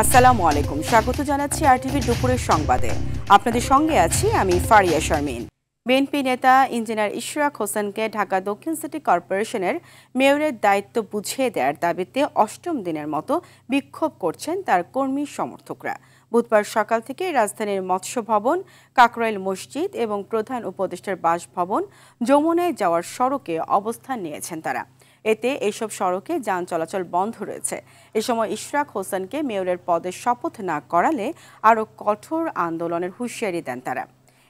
আসসালামু আলাইকুম, স্বাগত জানাচ্ছি আরটিভির দুপুরের সংবাদে। আপনাদের সঙ্গে আছি আমি ফারিয়া শারমিন। বিএনপি নেতা ইঞ্জিনিয়ার ইশরাক হোসেনকে ঢাকা দক্ষিণ সিটি কর্পোরেশনের মেয়রের দায়িত্ব বুঝিয়ে দেওয়ার দাবিতে অষ্টম দিনের মতো বিক্ষোভ করছেন তার কর্মী সমর্থকরা। বুধবার সকাল থেকে রাজধানীর মৎস্য ভবন, কাকরাইল মসজিদ এবং প্রধান উপদেষ্টার বাসভবন যমুনায় যাওয়ার সড়কে অবস্থান নিয়েছেন তারা। এতে এইসব সড়কে যান চলাচল বন্ধ রয়েছে। এ সময় ইশরাক হোসেনকে মেয়রের পদে শপথ না করালে আরও কঠোর আন্দোলনের হুঁশিয়ারি দেন তারা।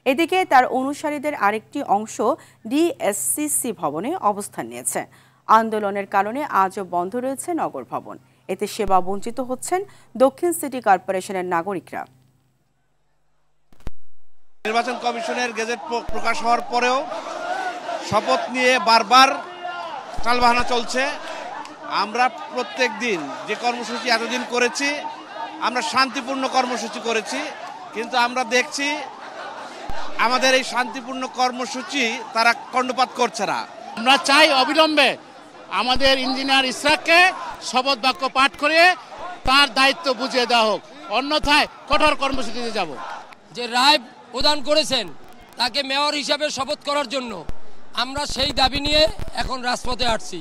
এদিকে তার অনুসারীদের আরেকটি অংশ ডিএসসিসি ভবনে অবস্থান নিয়েছে। আন্দোলনের কারণে আজও বন্ধ রয়েছে নগর ভবন। এতে সেবা বঞ্চিত হচ্ছেন দক্ষিণ সিটি কর্পোরেশনের নাগরিকরা। নির্বাচন কমিশনের গেজেট প্রকাশ হওয়ার পরেও শপথ নিয়ে বারবার টালবাহানা চলছে। আমরা প্রত্যেক দিন যে কর্মসূচি এতদিন করেছি, আমরা শান্তিপূর্ণ কর্মসূচি করেছি, কিন্তু আমরা দেখছি আমাদের এই শান্তিপূর্ণ কর্মসূচি তারা কর্ণপাত করছে না। আমরা চাই অবিলম্বে আমাদের ইঞ্জিনিয়ার ইশরাককে শপথ বাক্য পাঠ করে তার দায়িত্ব বুঝিয়ে দেওয়া হোক, অন্যথায় কঠোর কর্মসূচিতে যাব। যে রায় প্রদান করেছেন তাকে মেয়র হিসাবে শপথ করার জন্য আমরা সেই দাবি নিয়ে এখন রাজপথে আসছি।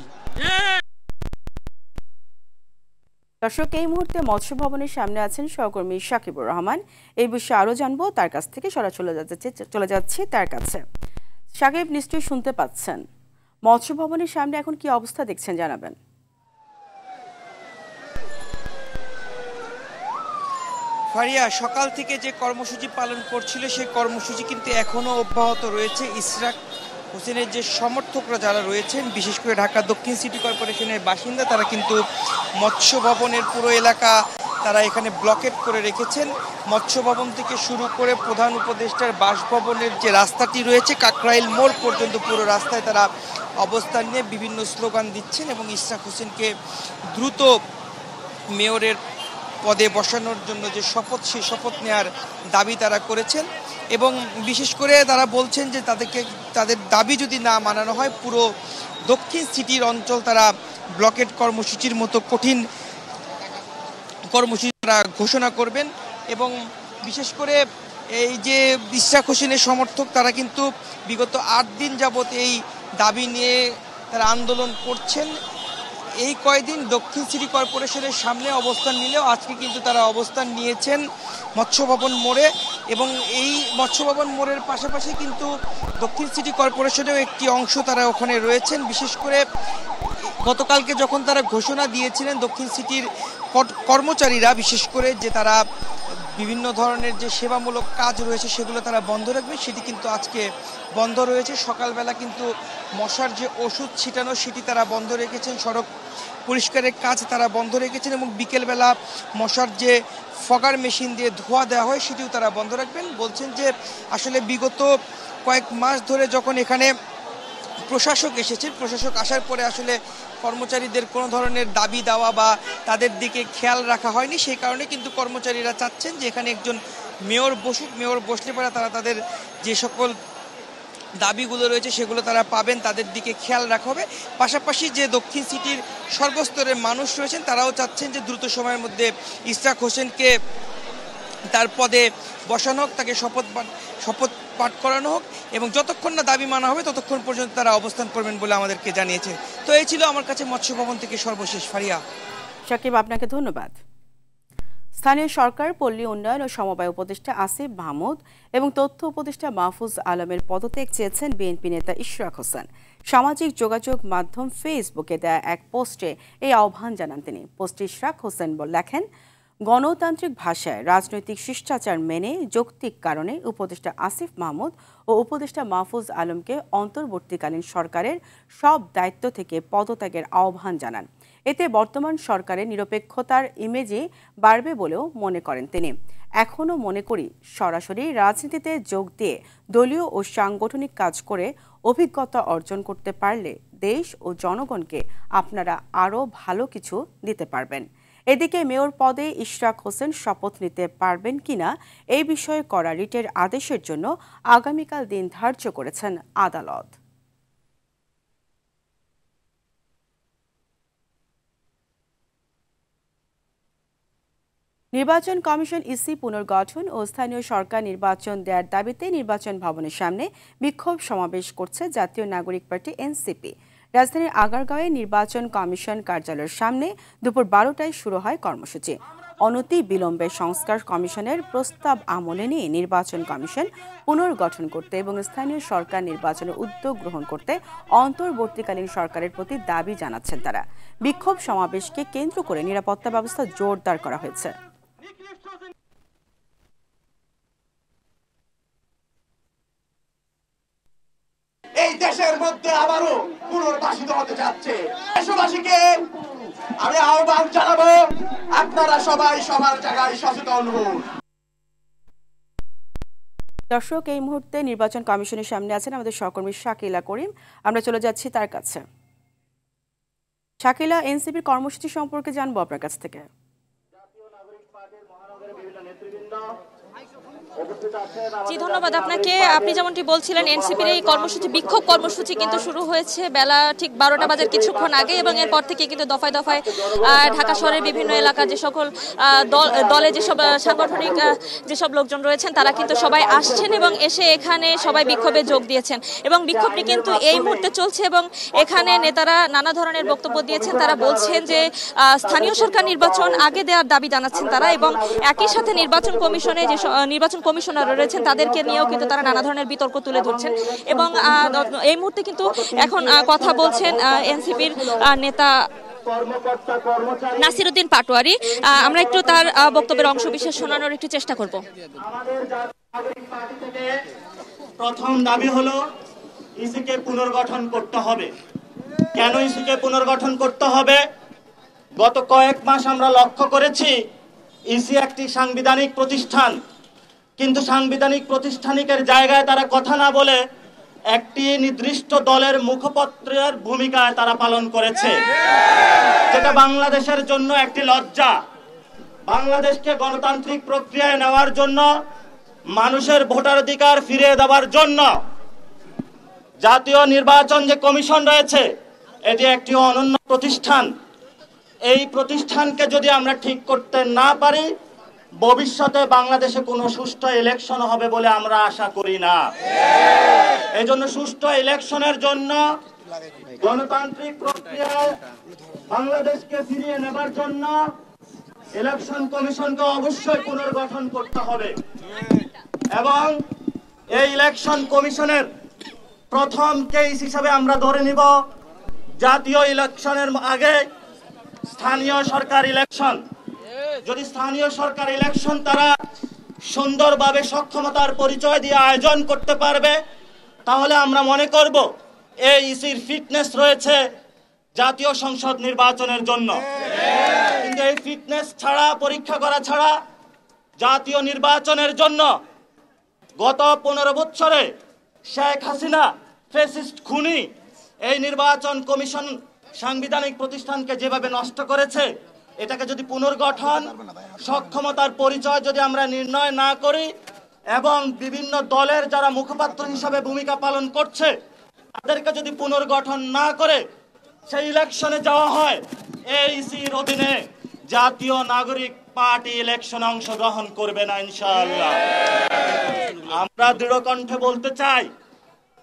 দর্শক, এই মুহূর্তে মৎস্য ভবনের সামনে আছেন সহকর্মী সাকিবুর রহমান। এই বিষয়ে আরো জানবো তার কাছ থেকে। চলে যাচ্ছি তার কাছে। সাকিব, নিশ্চয়ই শুনতে পাচ্ছেন, মৎস্য ভবনের সামনে এখন কি অবস্থা দেখছেন জানাবেন। ফারিয়া, সকাল থেকে যে কর্মসূচি পালন করছিল সেই কর্মসূচি কিন্তু এখনো অব্যাহত রয়েছে। ইশরাক হোসেনের যে সমর্থকরা যারা রয়েছেন, বিশেষ করে ঢাকা দক্ষিণ সিটি কর্পোরেশনের বাসিন্দা, তারা কিন্তু মৎস্য ভবনের পুরো এলাকা তারা এখানে ব্লকেট করে রেখেছেন। মৎস্য ভবন থেকে শুরু করে প্রধান উপদেষ্টার বাসভবনের যে রাস্তাটি রয়েছে কাকরাইল মোড় পর্যন্ত পুরো রাস্তায় তারা অবস্থান নিয়ে বিভিন্ন স্লোগান দিচ্ছেন এবং ইশরাক হোসেনকে দ্রুত মেয়রের পদে বসানোর জন্য যে শপথ, সেই শপথ নেওয়ার দাবি তারা করেছেন। এবং বিশেষ করে তারা বলছেন যে তাদের দাবি যদি না মানানো হয়, পুরো দক্ষিণ সিটির অঞ্চল তারা ব্লকেট কর্মসূচির মতো কঠিন কর্মসূচি তারা ঘোষণা করবেন। এবং বিশেষ করে এই যে ইশরাক হোসেনের সমর্থক, তারা কিন্তু বিগত 8 দিন যাবৎ এই দাবি নিয়ে তারা আন্দোলন করছেন। এই কয়েকদিন দক্ষিণ সিটি কর্পোরেশনের সামনে অবস্থান নিলেও আজকে কিন্তু তারা অবস্থান নিয়েছেন মৎস্য ভবন মোড়ে। এবং এই মৎস্য ভবন মোড়ের পাশাপাশি কিন্তু দক্ষিণ সিটি কর্পোরেশনেও একটি অংশ তারা ওখানে রয়েছেন। বিশেষ করে গতকালকে যখন তারা ঘোষণা দিয়েছিলেন দক্ষিণ সিটির কর্মচারীরা, বিশেষ করে যে তারা বিভিন্ন ধরনের যে সেবামূলক কাজ রয়েছে সেগুলো তারা বন্ধ রাখবে, সেটি কিন্তু আজকে বন্ধ রয়েছে। সকালবেলা কিন্তু মশার যে ওষুধ ছিটানো সেটি তারা বন্ধ রেখেছেন, সড়ক পরিষ্কারের কাজ তারা বন্ধ রেখেছেন এবং বিকেলবেলা মশার যে ফগার মেশিন দিয়ে ধোয়া দেওয়া হয় সেটিও তারা বন্ধ রাখবেন। বলছেন যে আসলে বিগত কয়েক মাস ধরে যখন এখানে প্রশাসক এসেছেন, প্রশাসক আসার পরে আসলে কর্মচারীদের কোনো ধরনের দাবি দেওয়া বা তাদের দিকে খেয়াল রাখা হয়নি। সেই কারণে কিন্তু কর্মচারীরা চাচ্ছেন যে এখানে একজন মেয়র বসুক, মেয়র বসলে পরে তারা তাদের যে সকল দাবিগুলো রয়েছে সেগুলো তারা পাবেন, তাদের দিকে খেয়াল রাখা হবে। পাশাপাশি যে দক্ষিণ সিটির সর্বস্তরের মানুষ রয়েছেন তারাও চাচ্ছেন যে দ্রুত সময়ের মধ্যে ইশরাক হোসেনকে তার পদে বসানো হোক, তাকে শপথ পাঠ করানো হোক এবং যতক্ষণ না দাবি মানা হবে ততক্ষণ পর্যন্ত তারা অবস্থান করবেন বলে আমাদেরকে জানিয়েছে। তো এই ছিল আমার কাছে মৎস্য ভবন থেকে সর্বশেষ। ফারিয়া। সাকিব, আপনাকে ধন্যবাদ। স্থানীয় সরকার, পল্লী উন্নয়ন ও সমবায় উপদেষ্টা আসিফ মাহমুদ এবং তথ্য উপদেষ্টা মাহফুজ আলমের পদত্যাগ চেয়েছেন বিএনপি নেতা ইশরাক হোসেন। সামাজিক যোগাযোগ মাধ্যম ফেসবুকে দেয়া এক পোস্টে এই আহ্বান জানান তিনি। পোস্টে ইশরাক হোসেন লেখেন, গণতান্ত্রিক ভাষায় রাজনৈতিক শিষ্টাচার মেনে যৌক্তিক কারণে উপদেষ্টা আসিফ মাহমুদ ও উপদেষ্টা মাহফুজ আলমকে অন্তর্বর্তীকালীন সরকারের সব দায়িত্ব থেকে পদত্যাগের আহ্বান জানান। এতে বর্তমান সরকারের নিরপেক্ষতার ইমেজই বাড়বে বলেও মনে করেন তিনি। এখনও মনে করি, সরাসরি রাজনীতিতে যোগ দিয়ে দলীয় ও সাংগঠনিক কাজ করে অভিজ্ঞতা অর্জন করতে পারলে দেশ ও জনগণকে আপনারা আরও ভালো কিছু দিতে পারবেন। এদিকে মেয়র পদে ইশরাক হোসেন শপথ নিতে পারবেন কিনা এই বিষয়ে করা রিটের আদেশের জন্য আগামীকাল দিন ধার্য করেছেন আদালত। নির্বাচন কমিশন ইসি পুনর্গঠন ও স্থানীয় সরকার নির্বাচন দেওয়ার দাবিতে নির্বাচন ভবনের সামনে বিক্ষোভ সমাবেশ করছে জাতীয় নাগরিক পার্টি এনসিপি। রাজধানীর আগারগাঁওয়ে নির্বাচন কমিশন কার্যালয়ের সামনে দুপুর 12টায় শুরু হয় কর্মসূচি। অনতি বিলম্বে সংস্কার কমিশনের প্রস্তাব আমলে নিয়ে নির্বাচন কমিশন পুনর্গঠন করতে এবং স্থানীয় সরকার নির্বাচনের উদ্যোগ গ্রহণ করতে অন্তর্বর্তীকালীন সরকারের প্রতি দাবি জানাচ্ছেন তারা। বিক্ষোভ সমাবেশকে কেন্দ্র করে নিরাপত্তা ব্যবস্থা জোরদার করা হয়েছে। এই দেশের মধ্যে আবারও পুনর্বাসিত হতে যাচ্ছে। দেশবাসীকে আমি আহ্বান জানাবো, আপনারা সবাই সবার জায়গায় সচেতন হন। দর্শক, এই মুহূর্তে নির্বাচন কমিশনের সামনে আছেন আমাদের সহকর্মী শাকিলা করিম। আমরা চলে যাচ্ছি তার কাছে। শাকিলা, এনসিপির কর্মসূচি সম্পর্কে জানবো আপনার কাছ থেকে। জি, ধন্যবাদ আপনাকে। আপনি যেমনটি বলছিলেন, এনসিপির এই কর্মসূচি, বিক্ষোভ কর্মসূচি কিন্তু শুরু হয়েছে বেলা ঠিক 12টা বাজার কিছুক্ষণ আগে, এবং এরপর থেকে কিন্তু দফায় দফায় ঢাকা শহরের বিভিন্ন এলাকার যে সকল দলে যেসব সাংগঠনিক যেসব লোকজন রয়েছেন তারা কিন্তু সবাই আসছেন এবং এসে এখানে সবাই বিক্ষোভে যোগ দিয়েছেন। এবং বিক্ষোভটি কিন্তু এই মুহূর্তে চলছে এবং এখানে নেতারা নানা ধরনের বক্তব্য দিয়েছেন। তারা বলছেন যে স্থানীয় সরকার নির্বাচন আগে দেওয়ার দাবি জানাচ্ছেন তারা, এবং একই সাথে নির্বাচন কমিশনে যে নির্বাচন কমিশনার রয়েছেন তাদেরকে নিয়েও কিন্তু তারা নানা ধরনের বিতর্ক তুলে ধরছেন। এবং এই মুহূর্তে কিন্তু এখন কথা বলছেন এনসিপির নেতা নাসিরউদ্দিন পাটোয়ারি। আমরা একটু তার বক্তব্যের অংশ বিশেষ শোনানোর একটু চেষ্টা করব। প্রথম দাবি হলো ইসিকে পুনর্গঠন করতে হবে। কেন ইসিকে পুনর্গঠন করতে হবে? গত কয়েক মাস আমরা লক্ষ্য করেছি ইসি একটি সাংবিধানিক প্রতিষ্ঠান, কিন্তু সাংবিধানিক প্রতিষ্ঠানিকের জায়গায় তারা কথা না বলে একটি নির্দিষ্ট দলের মুখপত্রের ভূমিকায় তারা পালন করেছে, যেটা বাংলাদেশের জন্য একটি লজ্জা। বাংলাদেশকে গণতান্ত্রিক প্রক্রিয়ায় নেওয়ার জন্য, মানুষের ভোটাধিকার ফিরিয়ে দেওয়ার জন্য জাতীয় নির্বাচন যে কমিশন রয়েছে এটি একটি অনন্য প্রতিষ্ঠান। এই প্রতিষ্ঠানকে যদি আমরা ঠিক করতে না পারি, ভবিষ্যতে বাংলাদেশে কোনো সুষ্ঠু ইলেকশন হবে বলে আমরা আশা করি না। এই জন্য সুষ্ঠু ইলেকশনের জন্য, গণতান্ত্রিক প্রক্রিয়ায় বাংলাদেশকে ফিরিয়ে নেবার জন্য ইলেকশন কমিশনকে অবশ্যই পুনর্গঠন করতে হবে। এবং এই ইলেকশন কমিশনের প্রথম কেস হিসাবে আমরা ধরে নিব জাতীয় ইলেকশনের আগে স্থানীয় সরকার ইলেকশন। যদি স্থানীয় সরকার ইলেকশন তারা সুন্দরভাবে সক্ষমতার পরিচয় দিয়ে আয়োজন করতে পারবে, তাহলে আমরা মনে করব এই ইসির ফিটনেস রয়েছে জাতীয় সংসদ নির্বাচনের জন্য। কিন্তু এই ফিটনেস ছাড়া, পরীক্ষা করা ছাড়া জাতীয় নির্বাচনের জন্য গত 15 বছরে শেখ হাসিনা ফ্যাসিস্ট খুনি এই নির্বাচন কমিশন সাংবিধানিক প্রতিষ্ঠানকে যেভাবে নষ্ট করেছে, এটাকে যদি পুনর্গঠন সক্ষমতার পরিচয় যদি আমরা নির্ণয় না করি এবং বিভিন্ন দলের যারা মুখপাত্র হিসাবে ভূমিকা পালন করছে তাদেরকে যদি পুনর্গঠন না করে সেই ইলেকশনে যাওয়া হয়, এইসির অধীনে জাতীয় নাগরিক পার্টি ইলেকশনে অংশগ্রহণ করবে না ইনশাআল্লাহ। আমরা দৃঢ় কণ্ঠে বলতে চাই,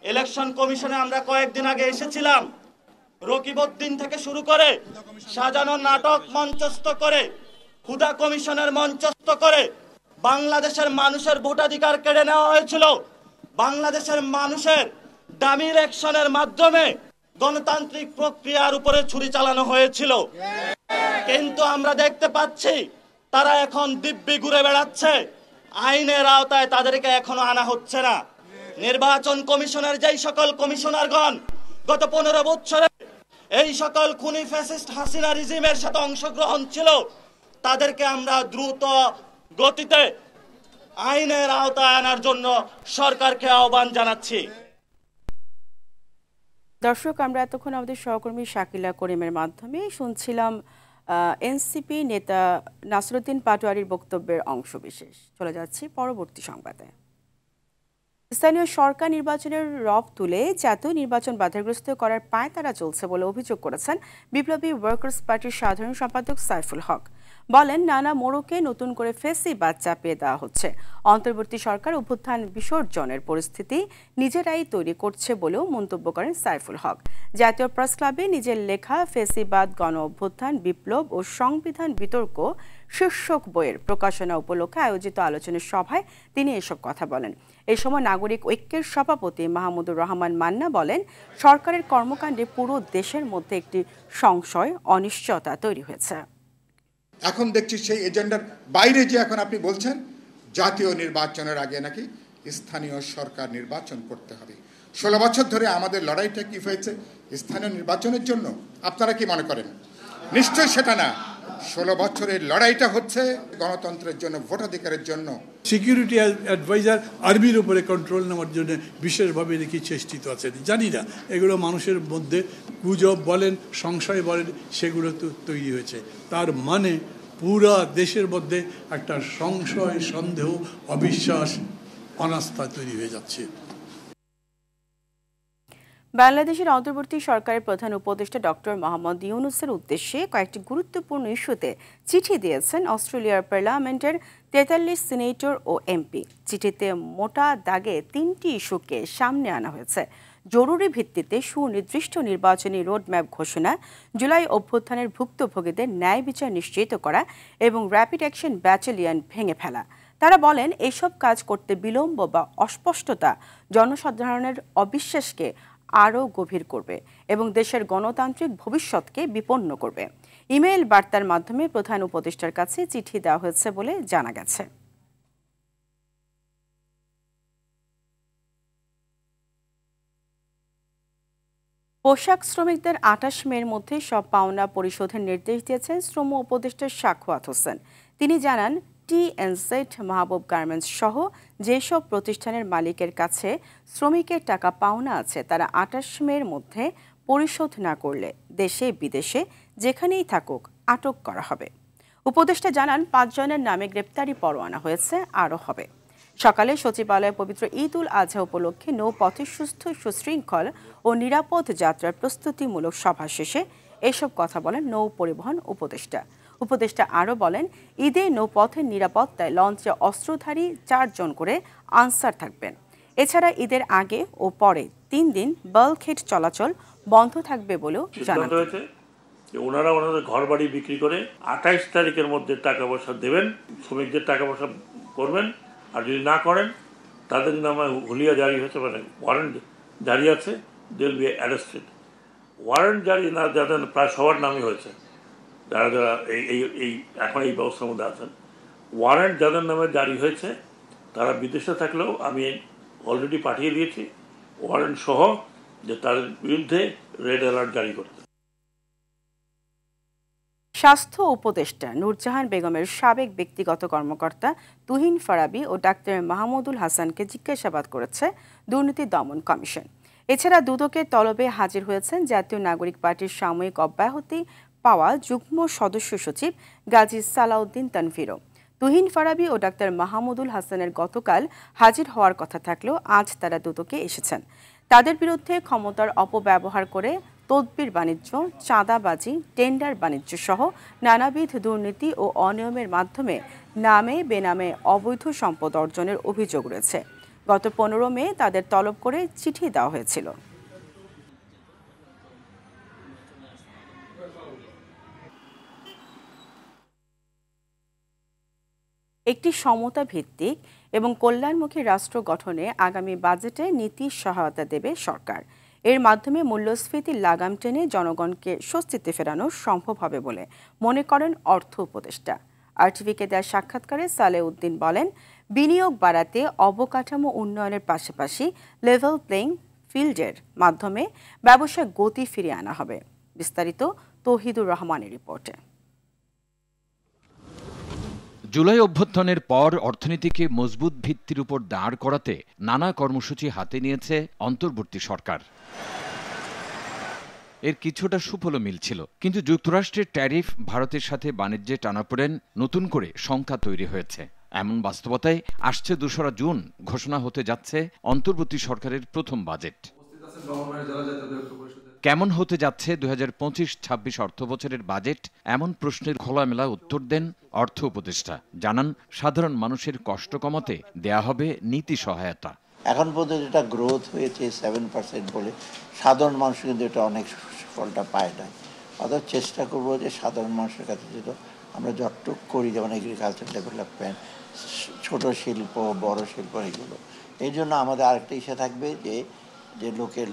ইলেকশন কমিশনে আমরা কয়েকদিন আগে এসেছিলাম, রকিবউদ্দিন থেকে শুরু করে সাজানো নাটক মঞ্চস্থ করে, হুদা কমিশনের মঞ্চস্থ করে বাংলাদেশের মানুষের ভোটাধিকার কেড়ে নেওয়া হয়েছিল। বাংলাদেশের মানুষের দামি ইলেকশনের মাধ্যমে গণতান্ত্রিক প্রক্রিয়ার উপরে ছুরি চালানো হয়েছিল। কিন্তু আমরা দেখতে পাচ্ছি তারা এখন দিব্যি ঘুরে বেড়াচ্ছে, আইনের আওতায় তাদেরকে এখনো আনা হচ্ছে না। নির্বাচন কমিশনের যেই সকল কমিশনারগণ গত 15 বছরে এই সকল খুনি ফ্যাসিস্ট হাসিনা রিজিমের সাথে অংশগ্রহণ ছিল, তাদেরকে আমরা দ্রুত গতিতে আইনের আওতায় আনার জন্য সরকারকে আহ্বান জানাচ্ছি। দর্শক, আমরা এতক্ষণ আমাদের সহকর্মী শাকিলা করিমের মাধ্যমে শুনছিলাম এনসিপি নেতা নাসিরউদ্দিন পাটোয়ারির বক্তব্যের অংশবিশেষ। চলে যাচ্ছি পরবর্তী সংবাদে। স্থানীয় সরকার নির্বাচনের রব তুলে জাতীয় নির্বাচন বাধাগ্রস্ত করার পায়তারা চলছে বলে অভিযোগ করেছেন বিপ্লবী ওয়ার্কার্স পার্টির সাধারণ সম্পাদক সাইফুল হক। বলেন নানা মোড়কে নতুন করে ফেসিবাদ চাপিয়ে দেওয়া হচ্ছে। অন্তর্বর্তী সরকার অভ্যুত্থান বিসর্জনের পরিস্থিতি নিজেরাই তৈরি করছে বলেও মন্তব্য করেন সাইফুল হক। জাতীয় প্রেস ক্লাবে নিজের লেখা ফেসিবাদ গণ অভ্যুত্থান বিপ্লব ও সংবিধান বিতর্ক শীর্ষক বইয়ের প্রকাশনা উপলক্ষে আয়োজিত আলোচনা সভায় তিনি এসব কথা বলেন। এই সময় নাগরিক ঐক্যের সভাপতি মাহমুদুর রহমান মান্না বলেন, সরকারের কর্মকাণ্ডে পুরো দেশের মধ্যে একটি সংশয় অনিশ্চয়তা তৈরি হয়েছে। এখন দেখছি সেই এজেন্ডার বাইরে যে এখন আপনি বলছেন জাতীয় নির্বাচনের আগে নাকি স্থানীয় সরকার নির্বাচন করতে হবে। 16 বছর ধরে আমাদের লড়াইটা কি হয়েছে স্থানীয় নির্বাচনের জন্য? আপনারা কি মনে করেন? নিশ্চয়ই সেটা না। 16 বছরের লড়াইটা হচ্ছে গণতন্ত্রের জন্য, ভোটাধিকারের জন্য। সিকিউরিটি অ্যাডভাইজার আর্মির উপরে কন্ট্রোল নেওয়ার জন্য বিশেষভাবে নাকি চেষ্টিত আছেন। জানি না, এগুলো মানুষের মধ্যে গুজব বলেন, সংশয় বলেন, সেগুলো তো তৈরি হয়েছে। তার মানে পুরা দেশের মধ্যে একটা সংশয়, সন্দেহ, অবিশ্বাস, অনাস্থা তৈরি হয়ে যাচ্ছে। বাংলাদেশের অন্তর্বর্তী সরকারের প্রধান উপদেষ্টা ডক্টর মোহাম্মদ ইউনূসের উদ্দেশ্যে কয়েকটি গুরুত্বপূর্ণ ইস্যুতে চিঠি দিয়েছেন অস্ট্রেলিয়ার পার্লামেন্টের 43 সিনেটর ও এমপি। চিঠিতে মোটা দাগে 3টি ইস্যুকে সামনে আনা হয়েছে। জরুরি ভিত্তিতে সুনির্দিষ্ট নির্বাচনী রোডম্যাপ ঘোষণা, জুলাই অভ্যুত্থানের ভুক্তভোগীদের ন্যায় বিচার নিশ্চিত করা এবং র্যাপিড অ্যাকশন ব্যাটালিয়ন ভেঙে ফেলা। তারা বলেন, এসব কাজ করতে বিলম্ব বা অস্পষ্টতা জনসাধারণের অবিশ্বাসকে আরও গভীর করবে এবং দেশের গণতান্ত্রিক ভবিষ্যৎকে বিপন্ন করবে। ইমেইল বার্তার মাধ্যমে প্রধান উপদেষ্টার কাছে চিঠি দেওয়া হয়েছে বলে জানা গেছে। পোশাক শ্রমিকদের 28 মের মধ্যে সব পাওনা পরিশোধের নির্দেশ দিয়েছেন শ্রম উপদেষ্টা সাখাওয়াত হোসেন। তিনি জানান, টিএনজেড, মাহবুব গার্মেন্টস সহ যেসব প্রতিষ্ঠানের মালিকের কাছে শ্রমিকের টাকা পাওনা আছে তারা 28 মের মধ্যে পরিশোধ না করলে দেশে বিদেশে যেখানেই থাকুক আটক করা হবে। উপদেষ্টা জানান, 5 জনের নামে গ্রেপ্তারি পরোয়ানা হয়েছে, আরও হবে। সকালে সচিবালয়ে পবিত্র ঈদ উল আজহা উপলক্ষে নৌপথে সুস্থ, সুশৃঙ্খল ও নিরাপদ যাত্রার প্রস্তুতিমূলক সভা শেষে এসব কথা বলেন নৌ পরিবহন উপদেষ্টা। উপদেষ্টা আরও বলেন, ঈদে নৌপথের নিরাপত্তায় লঞ্চে অস্ত্রধারী 4 জন করে আনসার থাকবেন। এছাড়া ঈদের আগে ও পরে 3 দিন বাল্কহেড চলাচল বন্ধ থাকবে বলেও জানান। ওনারা ওনাদের ঘর বাড়ি বিক্রি করে 28 তারিখের মধ্যে টাকা পয়সা দেবেন, শ্রমিকদের টাকা পয়সা করবেন। আর যদি না করেন তাদের নামে হুলিয়া জারি হয়েছে, মানে ওয়ারেন্ট জারি আছে, they will be arrested. Warrant জারি না যাদের প্রায় সবার নামে হয়েছে, যারা যারা এই এখন এই ব্যবস্থার মধ্যে আছেন। ওয়ারেন্ট যাদের নামে জারি হয়েছে তারা বিদেশে থাকলেও আমি অলরেডি পাঠিয়ে দিয়েছি ওয়ারেন্ট সহ, যে তাদের বিরুদ্ধে রেড অ্যালার্ট জারি করতে। স্বাস্থ্য উপদেষ্টা নূরজাহান বেগমের সাবেক ব্যক্তিগত কর্মকর্তা তুহিন ফারাবী ও ডাক্তার মাহমুদুল হাসানকে জিজ্ঞাসাবাদ করেছে দুর্নীতি দমন কমিশন। এছাড়া দুদকের তলবে হাজির হয়েছেন জাতীয় নাগরিক পার্টির সাময়িক অব্যাহতি পাওয়া যুগ্ম সদস্য সচিব গাজী সালাউদ্দিন তানভীরও। তুহিন ফারাবী ও ডাক্তার মাহমুদুল হাসানের গতকাল হাজির হওয়ার কথা থাকলেও আজ তারা দুদকে এসেছেন। তাদের বিরুদ্ধে ক্ষমতার অপব্যবহার করে তদবির বাণিজ্য, চাঁদাবাজি, টেন্ডার বাণিজ্য সহ নানাবিধ দুর্নীতি ও অনিয়মের মাধ্যমে নামে বেনামে অবৈধ সম্পদ অর্জনের অভিযোগ রয়েছে। গত 15 মে তাদের তলব করে চিঠি দেওয়া হয়েছিল। একটি সমতা ভিত্তিক এবং কল্যাণমুখী রাষ্ট্র গঠনে আগামী বাজেটে নীতি সহায়তা দেবে সরকার। এর মাধ্যমে মূল্যস্ফীতির লাগাম টেনে জনগণকে স্বস্তিতে ফেরানো সম্ভব হবে বলে মনে করেন অর্থ উপদেষ্টা। আরটিভিকে দেওয়া সাক্ষাৎকারে সালেউদ্দিন বলেন, বিনিয়োগ বাড়াতে অবকাঠামো উন্নয়নের পাশাপাশি লেভেল প্লেইং ফিল্ডের মাধ্যমে ব্যবসায় গতি ফিরিয়ে আনা হবে। বিস্তারিত তৌহিদুর রহমানের রিপোর্টে। জুলাই অভ্যুত্থানের পর অর্থনীতিকে মজবুত ভিত্তির উপর দাঁড় করাতে নানা কর্মসূচি হাতে নিয়েছে অন্তর্বর্তী সরকার। এর কিছুটা সুফলও মিলছিল, কিন্তু যুক্তরাষ্ট্রের ট্যারিফ, ভারতের সাথে বাণিজ্যে টানাপোড়েন নতুন করে শঙ্কা তৈরি হয়েছে। এমন বাস্তবতায় আসছে 2রা জুন ঘোষণা হতে যাচ্ছে অন্তর্বর্তী সরকারের প্রথম বাজেট। কেমন হতে যাচ্ছে 2025-26 অর্থবছরের বাজেট, এমন প্রশ্নের খোলামেলা উত্তর দেন অর্থ উপদেষ্টা। জানান, সাধারণ মানুষের কষ্ট কমাতে দেয়া হবে নীতি সহায়তা। এখন পর্যন্ত যেটা গ্রোথ হয়েছে 7% বলে সাধারণ মানুষ কিন্তু এটা অনেক ফলটা পায় না। অর্থাৎ চেষ্টা করবো যে সাধারণ মানুষের কাছে যেটা আমরা যতটুক করি, যেমন এগ্রিকালচার ডেভেলপমেন্ট, ছোট শিল্প, বড় শিল্প, এগুলো এই জন্য আমাদের আরেকটা ইচ্ছা থাকবে যে লোকের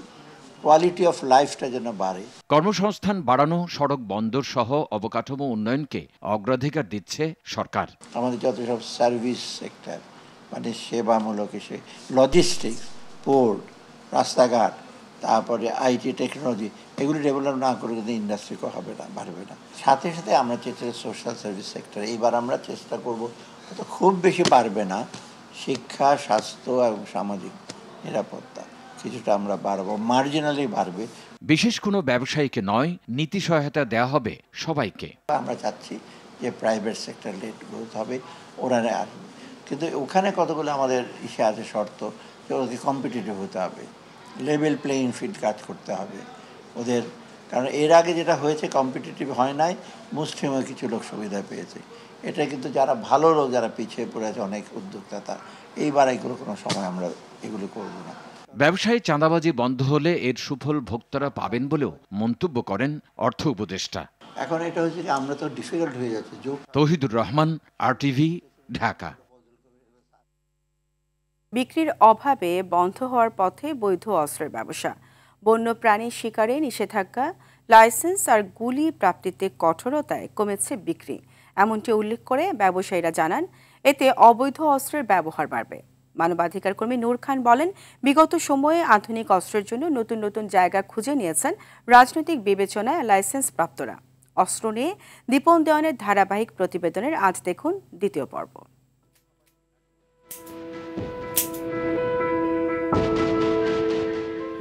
কোয়ালিটি অফ লাইফটা যেন বাড়ে। কর্মসংস্থান বাড়ানো, সড়ক বন্দর সহ অবকাঠামো উন্নয়নকে অগ্রাধিকার দিচ্ছে সরকার। আমাদের যত সব সার্ভিস সেক্টর, মানে সেবামূলক এসে লজিস্টিক্স, পোর্ট, রাস্তাঘাট, তারপরে আইটি টেকনোলজি, এগুলি ডেভেলপ না করে কিন্তু ইন্ডাস্ট্রিও হবে না, বাড়বে না। সাথে সাথে আমরা চেষ্টা সোশ্যাল সার্ভিস সেক্টর এইবার আমরা চেষ্টা করব, হয়তো খুব বেশি পারবে না, শিক্ষা, স্বাস্থ্য এবং সামাজিক নিরাপত্তা কিছুটা আমরা বাড়াবো, মার্জিনালি বাড়বে। বিশেষ কোনো ব্যবসায়ীকে নয়, নীতি সহায়তা দেওয়া হবে সবাইকে। আমরা চাচ্ছি যে প্রাইভেট সেক্টর লেড গ্রোথ হবে, ওরা আসবে, কিন্তু ওখানে কতগুলো আমাদের ইসে আছে শর্ত, যে ওদেরকে কম্পিটিটিভ হতে হবে, লেভেল প্লেইং ফিল্ড কাজ করতে হবে ওদের। কারণ এর আগে যেটা হয়েছে কম্পিটিটিভ হয় নাই, মুসলিমও কিছু লোক সুবিধা পেয়েছে। এটা কিন্তু যারা ভালো লোক, যারা পিছিয়ে পড়ে আছে, অনেক উদ্যোক্তা, এইবার এগুলো কোনো সময় আমরা এগুলো করব না। ব্যবসায়ী চাঁদাবাজি বন্ধ হলে এর সুফল ভোক্তারা পাবেন বলেও মন্তব্য করেন অর্থ উপদেষ্টা। এখন এটা হচ্ছে যে আমরা তো ডিফিকাল্ট হয়ে যাচ্ছে। তৌহিদুর রহমান, RTV, ঢাকা। বিক্রির অভাবে বন্ধ হওয়ার পথে বৈধ অস্ত্রের ব্যবসা, বন্য প্রাণী শিকারে নিষেধাজ্ঞা, লাইসেন্স আর গুলি প্রাপ্তিতে কঠোরতায় কমেছে বিক্রি, এমনটি উল্লেখ করে ব্যবসায়ীরা জানান, এতে অবৈধ অস্ত্রের ব্যবহার বাড়বে। মানবাধিকার কর্মী নূর খান বলেন, বিগত সময়ে আধুনিক অস্ত্রের জন্য নতুন নতুন জায়গা খুঁজে নিয়েছেন রাজনৈতিক বিবেচনায় লাইসেন্স প্রাপ্তরা। অস্ত্র নিয়ে দীপন দেওয়ানের ধারাবাহিক প্রতিবেদনের আজ দেখুন দ্বিতীয় পর্ব।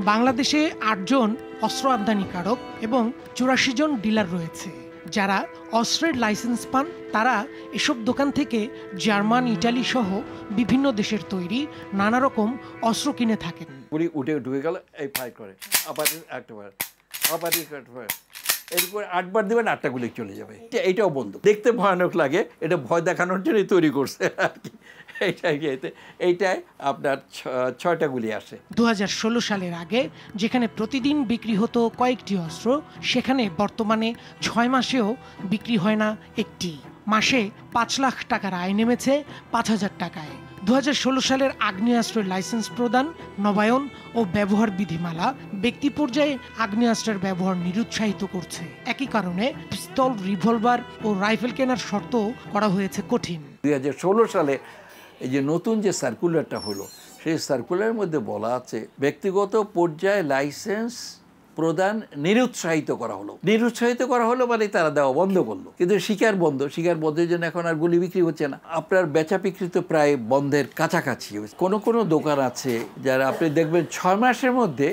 বাংলাদেশে 8 জন অস্ত্র আমদানিকারক এবং 84 জন ডিলার রয়েছে। যারা অস্ত্রের লাইসেন্স পান তারা এসব দোকান থেকে জার্মান, ইটালি সহ বিভিন্ন দেশের তৈরি নানা রকম অস্ত্র কিনে থাকেন। পুরি উঠে ঢুকে গেল, এই ফাইট করে, আবার একটাবার, আবার এরপর 8 বার দেবেন, 8টা গুলি চলে যাবে। এইটাও বন্ধু, দেখতে ভয়ানক লাগে, এটা ভয় দেখানোর জন্যই তৈরি করছে আর কি। এইটাই আপনার 6টা গুলি আসে। 2016 সালের আগে যেখানে প্রতিদিন বিক্রি হতো কয়েকটি অস্ত্র, সেখানে বর্তমানে 6 মাসেও বিক্রি হয় না একটি। মাসে 5 লাখ টাকার আয় নেমেছে 5,000 টাকায়। 2016 সালের আগ্নেয়াস্ত্রের লাইসেন্স প্রদান, নবায়ন ও ব্যবহার বিধিমালা ব্যক্তি পর্যায়ে আগ্নেয়াস্ত্রের ব্যবহার নিরুৎসাহিত করছে। একই কারণে পিস্তল, রিভলভার ও রাইফেল কেনার শর্ত করা হয়েছে কঠিন। 2016 সালে এই যে নতুন যে সার্কুলারটা হলো, সেই সার্কুলারের মধ্যে বলা আছে ব্যক্তিগত পর্যায়ে লাইসেন্স প্রদান নিরুৎসাহিত করা হলো। নিরুৎসাহিত করা হলো মানে তারা দেওয়া বন্ধ করলো, কিন্তু শিকার বন্ধের জন্য এখন আর গুলি বিক্রি হচ্ছে না। আপনার বেচা বিক্রি তো প্রায় বন্ধের কাছাকাছি। কোনো দোকান আছে যারা আপনি দেখবেন 6 মাসের মধ্যে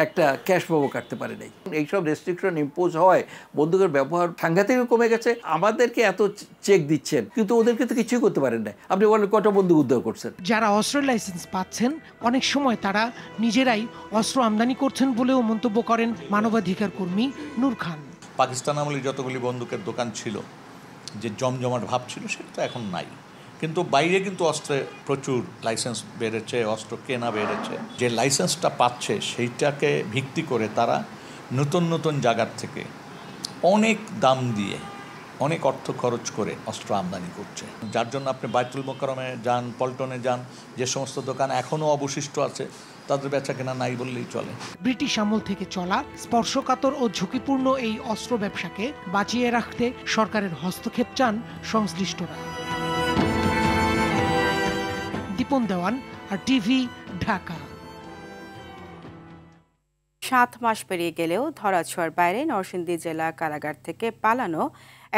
একটা ক্যাশ বাবু কাটতে পারে নাই। এইসব রেস্ট্রিকশন ইম্পোজ হওয়ায় বন্দুকের ব্যবহার সাংঘাতিক কমে গেছে। আমাদেরকে এত চেক দিচ্ছেন, কিন্তু ওদেরকে তো কিছুই করতে পারেন না। আপনি বলেন কত বন্দুক উদ্ধার করছেন? যারা অস্ত্রের লাইসেন্স পাচ্ছেন, অনেক সময় তারা নিজেরাই অস্ত্র আমদানি করছেন বলেও মন্তব্য করেন মানবাধিকার কর্মী নূর খান। পাকিস্তান আমলে যতগুলি বন্দুকের দোকান ছিল, যে জমজমাট ভাব ছিল, সেটা তো এখন নাই। কিন্তু বাইরে কিন্তু অস্ত্রে প্রচুর লাইসেন্স বেড়েছে, অস্ত্র কেনা বেড়েছে। যে লাইসেন্সটা পাচ্ছে সেইটাকে ভিত্তি করে তারা নতুন নতুন জায়গার থেকে অনেক দাম দিয়ে, অনেক অর্থ খরচ করে অস্ত্র আমদানি করছে, যার জন্য আপনি বাইতুল মোকাররমে যান, পল্টনে যান, যে সমস্ত দোকান এখনও অবশিষ্ট আছে তাদের বেচা কেনা নাই বললেই চলে। ব্রিটিশ আমল থেকে চলা স্পর্শকাতর ও ঝুঁকিপূর্ণ এই অস্ত্র ব্যবসাকে বাঁচিয়ে রাখতে সরকারের হস্তক্ষেপ চান সংশ্লিষ্টরা। দীপন দেওয়ান, RTV, ঢাকা। 7 মাস পেরিয়ে গেলেও ধরাছোঁয়ার বাইরে নরসিংদী জেলা কারাগার থেকে পালানো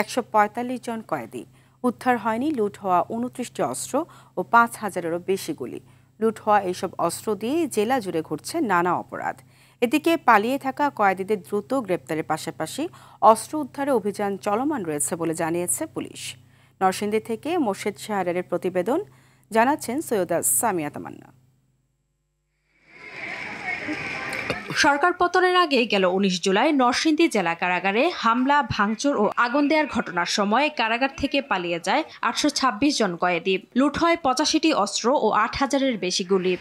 145 জন কয়েদি। উদ্ধার হয়নি লুট হওয়া 29টি অস্ত্র ও 5,000-এরও বেশি গুলি। লুট হওয়া এইসব অস্ত্র দিয়ে জেলা জুড়ে ঘটছে নানা অপরাধ। এদিকে পালিয়ে থাকা কয়েদিদের দ্রুত গ্রেপ্তারের পাশাপাশি অস্ত্র উদ্ধারে অভিযান চলমান রয়েছে বলে জানিয়েছে পুলিশ। নরসিংদী থেকে মোর্শেদ শাহরের প্রতিবেদন, জানাচ্ছেন সৈয়দা সামিয়া তামান্না। সরকার পতনের আগে গেল ১৯ জুলাই নরসিংদী জেলা কারাগারে হামলা, ভাঙচুর ও আগুন দেওয়ার ঘটনার সময় কারাগার থেকে পালিয়ে যায় ৮২৬ জন কয়েদি। লুট হয় ৮৫টি অস্ত্র ও ৮,০০০-এর বেশি গুলি।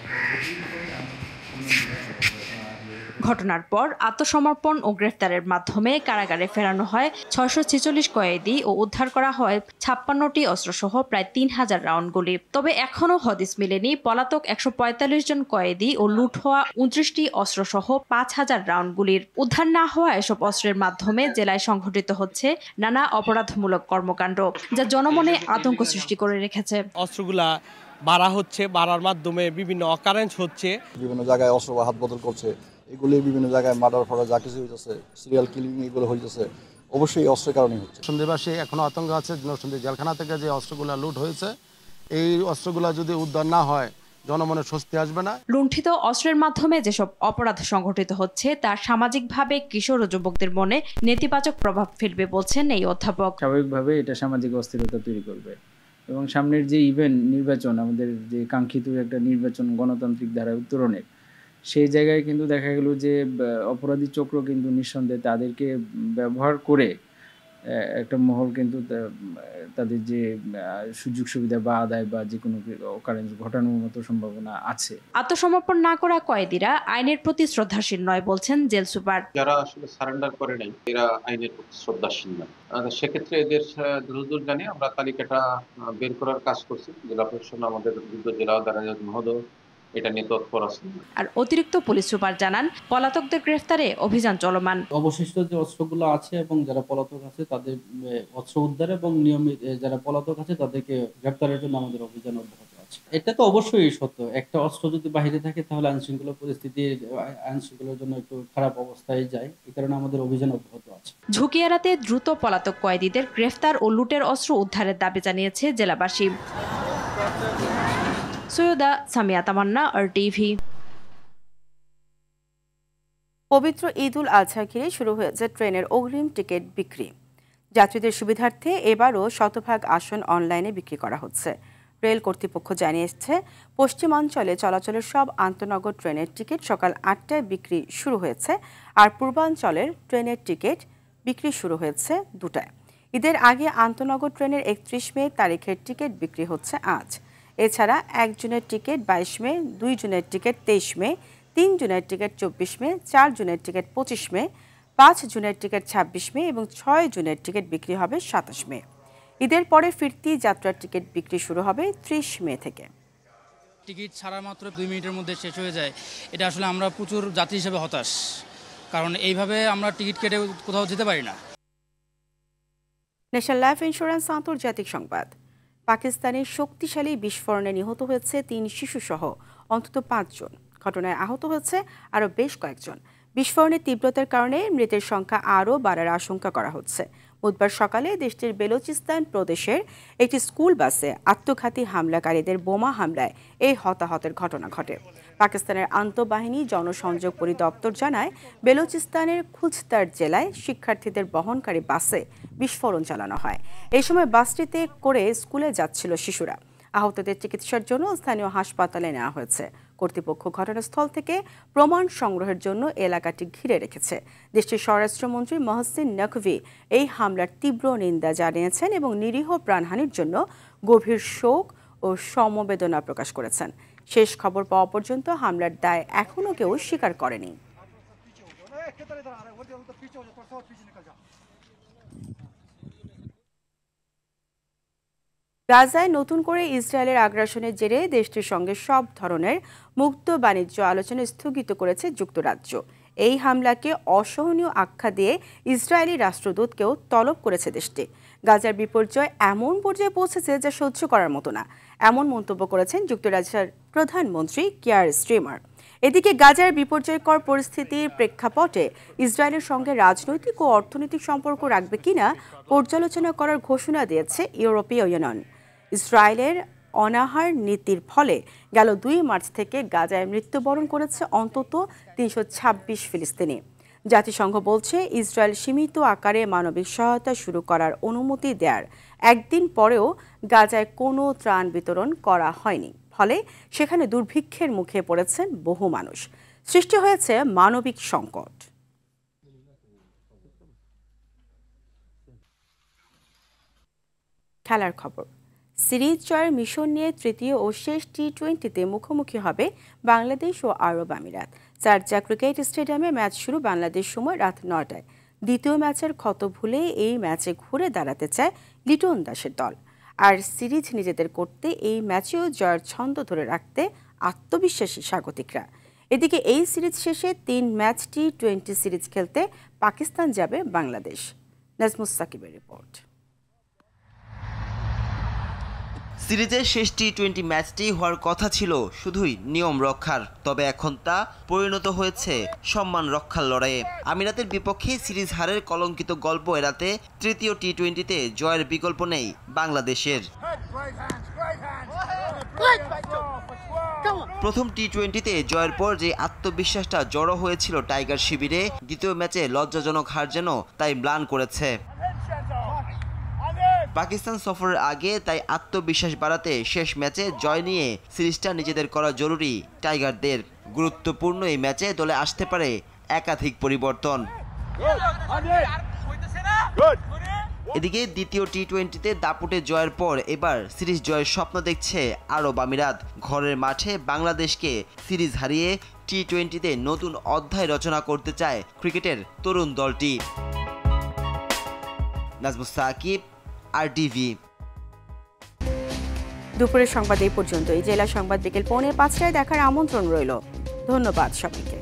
ঘটনার পর আত্মসমর্পণ ও গ্রেফতারের মাধ্যমে কারাগারে ফেরানো হয় ৬৪৬ কয়েদি ও উদ্ধার করা হয় ৫৬টি অস্ত্রসহ প্রায় ৩,০০০ রাউন্ড গুলি। তবে এখনও হদিস মেলেনি পলাতক ১৪৫ জন কয়েদি ও লুট হওয়া ২৯টি অস্ত্রসহ ৫,০০০ রাউন্ড গুলির। উদ্ধার না হওয়া এসব অস্ত্রের মাধ্যমে জেলায় সংঘটিত হচ্ছে নানা অপরাধমূলক কর্মকাণ্ড, যা জনমনে আতঙ্ক সৃষ্টি করে রেখেছে। অস্ত্রগুলা বাড়া হচ্ছে, বাড়ার মাধ্যমে বিভিন্ন অকারেন্স হচ্ছে, বিভিন্ন জায়গায় অস্ত্র হাত বদল করছে, এগুলি বিভিন্ন জায়গায় মার্ডার ফরা যা কিছু হইতেছে, সিরিয়াল কিলিং এগুলো হইতেছে, অবশ্যই অস্ত্রের কারণেই হচ্ছে। সন্দেহবাসী এখনো আতঙ্ক আছে। নরসিংদী জেলখানা থেকে যে অস্ত্রগুলো লুট হয়েছে, এই অস্ত্রগুলো যদি উদ্ধার না হয় জনমনে স্বস্তি আসবে না। লুণ্ঠিত অস্ত্রের মাধ্যমে যেসব অপরাধ সংঘটিত হচ্ছে তা সামাজিকভাবে কিশোর ও যুবকদের মনে নেতিবাচক প্রভাব ফেলবে বলছেন এই অধ্যাপক। স্বাভাবিকভাবে এটা সামাজিক অস্থিরতা তৈরি করবে এবং সামনের যে নির্বাচন, আমাদের যে কাঙ্ক্ষিত একটা নির্বাচন গণতান্ত্রিক ধারায় উত্তরণের, সেই জায়গায় কিন্তু দেখা গেল যে অপরাধী চক্র কিন্তু নিঃসন্দেহে তাদেরকে ব্যবহার করে একটা মহল কিন্তু তাদের যে সুযোগ সুবিধা বা আদায় বা যে কোনো অকারেন্স ঘটানোর মতো সম্ভাবনা আছে। আত্মসমর্পণ না করা কয়েদিরা আইনের প্রতি শ্রদ্ধাশীল নয় বলছেন জেল সুপার। যারা আসলে সারেন্ডার করে নাই এরা আইনের প্রতি শ্রদ্ধাশীল নয়। সেক্ষেত্রে এদের দ্রুত জানিয়ে আমরা তালিকাটা বের করার কাজ করছি। জেলা প্রশাসন, আমাদের জেলা দায়রা মহোদয় এটা নিয়ে তৎপর আছে। আর অতিরিক্ত পুলিশ সুপার জানান, পলাতকদের গ্রেফতারে অভিযান চলমান। অবশিষ্ট যে অস্ত্রগুলো আছে এবং যারা পলাতক আছে তাদের অস্ত্র উদ্ধার এবং নিয়মিত যারা পলাতক আছে তাদেরকে গ্রেফতারের জন্য আমাদের অভিযান অব্যাহত আছে। এটা তো অবশ্যই সত্য, একটা অস্ত্র যদি বাইরে থাকে তাহলে আইনশৃঙ্খলা পরিস্থিতি আইনশৃঙ্খলার জন্য একটু খারাপ অবস্থায় যায়, এই কারণে আমাদের অভিযান অব্যাহত আছে। ঝুঁকি এড়াতে দ্রুত পলাতক কয়েদিদের গ্রেফতার ও লুটের অস্ত্র উদ্ধারের দাবি জানিয়েছে জেলাবাসী। সৈয়দা সামিয়া তামান্না, RTV। পবিত্র ঈদ উল আজহা ঘিরে শুরু হয়েছে ট্রেনের অগ্রিম টিকিট বিক্রি। যাত্রীদের সুবিধার্থে এবারও শতভাগ আসন অনলাইনে বিক্রি করা হচ্ছে। রেল কর্তৃপক্ষ জানিয়েছে, পশ্চিমাঞ্চলে চলাচলের সব আন্তনগর ট্রেনের টিকিট সকাল ৮টায় বিক্রি শুরু হয়েছে, আর পূর্বাঞ্চলের ট্রেনের টিকিট বিক্রি শুরু হয়েছে 2টায়। ঈদের আগে আন্তনগর ট্রেনের 31 মে তারিখের টিকিট বিক্রি হচ্ছে আজ। এছাড়া 1 জনের টিকিট 22 মে, 2 জনের টিকিট 23 মে, 3 জনের টিকিট 24 মে, 4 জনের টিকিট 25 মে, 5 জনের টিকিট 26 মে এবং 6 জনের টিকিট বিক্রি হবে 27 মে। ঈদের পরে ফিরতি যাত্রার টিকিট বিক্রি শুরু হবে 30 মে থেকে। টিকিট ছাড়া মাত্র 2 মিনিটের মধ্যে শেষ হয়ে যায়। এটা আসলে আমরা প্রচুর যাত্রী হিসেবে হতাশ, কারণ এইভাবে আমরা টিকিট কেটে কোথাও যেতে পারি না। ন্যাশনাল লাইফ ইন্স্যুরেন্স আন্তর্জাতিক সংবাদ। পাকিস্তানের শক্তিশালী বিস্ফোরণে নিহত হয়েছে 3 শিশুসহ অন্তত 5 জন। ঘটনায় আহত হয়েছে আরও বেশ কয়েকজন। বিস্ফোরণের তীব্রতার কারণে মৃতের সংখ্যা আরও বাড়ার আশঙ্কা করা হচ্ছে। বুধবার সকালে দেশটির বেলুচিস্তান প্রদেশের একটি স্কুল বাসে আত্মঘাতী হামলাকারীদের বোমা হামলায় এই হতাহতের ঘটনা ঘটে। পাকিস্তানের আন্তঃবাহিনী জনসংযোগ পরিদপ্তর জানায়, বেলুচিস্তানের খুজতার জেলায় শিক্ষার্থীদের বহনকারী বাসে বিস্ফোরণ চালানো হয়। এই সময় বাসটিতে করে স্কুলে যাচ্ছিল শিশুরা। আহতদের চিকিৎসার জন্য স্থানীয় হাসপাতালে নেওয়া হয়েছে। কর্তৃপক্ষ ঘটনাস্থল থেকে প্রমাণ সংগ্রহের জন্য এলাকাটি ঘিরে রেখেছে। দেশটির স্বরাষ্ট্রমন্ত্রী মহসিন নকভি এই হামলার তীব্র নিন্দা জানিয়েছেন এবং নিরীহ প্রাণহানির জন্য গভীর শোক ও সমবেদনা প্রকাশ করেছেন। শেষ খবর পাওয়া পর্যন্ত হামলার দায় এখনও কেউ স্বীকার করেনি। গাজায় নতুন করে ইসরায়েলের আগ্রাসনের জেরে দেশটির সঙ্গে সব ধরনের মুক্ত বাণিজ্য আলোচনা স্থগিত করেছে যুক্তরাজ্য। এই হামলাকে অসহনীয় আখ্যা দিয়ে ইসরায়েলি রাষ্ট্রদূতকেও তলব করেছে দেশটি। গাজার বিপর্যয় এমন পর্যায়ে পৌঁছেছে যা সহ্য করার মতো না, এমন মন্তব্য করেছেন যুক্তরাজ্যের প্রধানমন্ত্রী কিয়ার স্টারমার। এদিকে গাজার বিপর্যয়কর পরিস্থিতির প্রেক্ষাপটে ইসরায়েলের সঙ্গে রাজনৈতিক ও অর্থনৈতিক সম্পর্ক রাখবে কিনা পর্যালোচনা করার ঘোষণা দিয়েছে ইউরোপীয় ইউনিয়ন। ইসরায়েলের অনাহার নীতির ফলে গেল 2 মার্চ থেকে গাজায় মৃত্যুবরণ করেছে অন্তত 326 ফিলিস্তিনি। জাতিসংঘ বলছে, ইসরায়েল সীমিত আকারে মানবিক সহায়তা শুরু করার অনুমতি দেওয়ার একদিন পরেও গাজায় কোনো ত্রাণ বিতরণ করা হয়নি, ফলে সেখানে দুর্ভিক্ষের মুখে পড়েছেন বহু মানুষ। সৃষ্টি হয়েছে মানবিক সংকট। খেলার খবর। সিরিজ জয়ের মিশন নিয়ে তৃতীয় ও শেষ টি-20তে মুখোমুখি হবে বাংলাদেশ ও আরব আমিরাত। শারজাহ ক্রিকেট স্টেডিয়ামে ম্যাচ শুরু বাংলাদেশ সময় রাত 9টায়। দ্বিতীয় ম্যাচের ক্ষত ভুলে এই ম্যাচে ঘুরে দাঁড়াতে চায় লিটন দাসের দল। আর সিরিজ নিজেদের করতে এই ম্যাচেও জয়ের ছন্দ ধরে রাখতে আত্মবিশ্বাসী স্বাগতিকরা। এদিকে এই সিরিজ শেষে 3 ম্যাচ টি-20 সিরিজ খেলতে পাকিস্তান যাবে বাংলাদেশ। নাজমুস সাকিবের রিপোর্ট। সিরিজের শেষ টি-20 ম্যাচটি হওয়ার কথা ছিল শুধুই নিয়ম রক্ষার, তবে এখন তা পরিণত হয়েছে সম্মান রক্ষার লড়াইয়ে। আমিরাতের বিপক্ষে সিরিজ হারের কলঙ্কিত গল্প এড়াতে তৃতীয় টি-20তে জয়ের বিকল্প নেই বাংলাদেশের। প্রথম টি-20তে জয়ের পর যে আত্মবিশ্বাসটা জড়ো হয়েছিল টাইগার শিবিরে, দ্বিতীয় ম্যাচে লজ্জাজনক হার যেন তাই ম্লান করেছে। পাকিস্তান সফরের আগে তাই আত্মবিশ্বাস বাড়াতে শেষ ম্যাচে জয় নিয়ে সিরিজটা নিজেদের করা জরুরি টাইগারদের। গুরুত্বপূর্ণ এই ম্যাচে দলে আসতে পারে একাধিক পরিবর্তন। এদিকে দ্বিতীয় টি-20তে দাপুটে জয়ের পর এবার সিরিজ জয়ের স্বপ্ন দেখছে আরব আমিরাত। ঘরের মাঠে বাংলাদেশকে সিরিজ হারিয়ে টি-20তে নতুন অধ্যায় রচনা করতে চায় ক্রিকেটের তরুণ দলটি। নাজমুস সাকিব, RTV। দুপুরের সংবাদ এই পর্যন্তই। জেলা সংবাদ বিকেল 4:45টায় দেখার আমন্ত্রণ রইল। ধন্যবাদ সবাইকে।